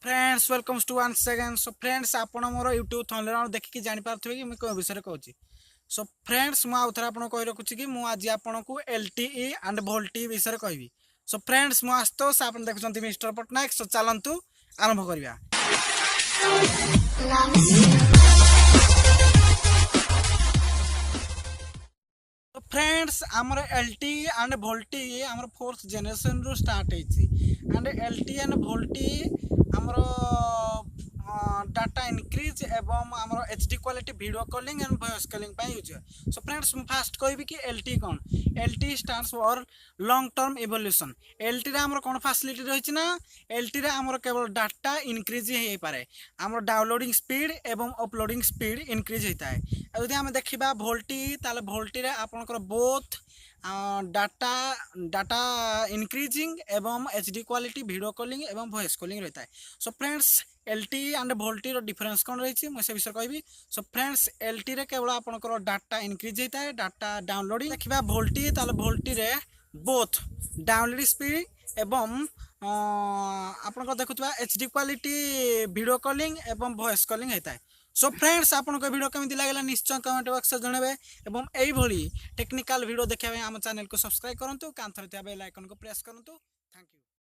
Friends welcomes to one second. So friends आपण मोर YouTube thumbnail देखिक जानि पारथिबे कि मैं विषय कहूँ। सो फ्रेंड्स मु आउथरा आपण कहि रखुची कि मु आज आपण को एलटीई एंड वोल्टी विषय कहबी। सो फ्रेंड्स मु आस्तोष आपण देखुछंती मिस्टर पटनायक। सो चलंतु आरंभ करिया। तो फ्रेंड्स आमर एलटी एंड वोल्टी आमर फोर्थ जनरेशन रू स्टार्ट होइछि। एंड एलटी एंड वोल्टी आमर डाटा इनक्रीज एवं आमर HD quality video calling and voice calling पे यूज है। सो फ्रेंड्स मैं फास्ट कहबी कि एलटी कौन। LTE stands for long term evolution. LTE रे आमर कौन फैसिलिटी रही ना, एलटी रे आमर केवल डाटा इनक्रीज ही पारे। आमर डाउनलोडिंग स्पीड एवं अपलोडिंग स्पीड इनक्रीज होता है। यदि आम देखा वोल्टी ताले वोल्टी रे आपनकर बोथ डाटा डाटा इनक्रीजिंग एवं एचडी क्वालिटी वीडियो कॉलिंग एवं वॉइस कॉलिंग रहता है। So friends LTE and VoLTE रो डिफरेंस कौन रही मुझे विषय कहबी। सो फ्रेंड्स एलटी रे केवल आपनकर डाटा इनक्रीज होता है, डाटा डाउनलोडिंग। देखा वोल्टी ताले वोल्टी रे बोथ डाउनलोड स्पीड एवं आपनकर देखुवा एचडी क्वालिटी वीडियो कॉलिंग एवं वॉइस कॉलिंग होता है। सो फ्रेंड्स आपन को वीडियो केमती लागला निश्चय कमेंट बॉक्स में जनबे एवं एई भली टेक्निकल वीडियो देखा आम चैनल को सब्सक्राइब करंतु, कांथरे बेल आइकन को प्रेस करंतु।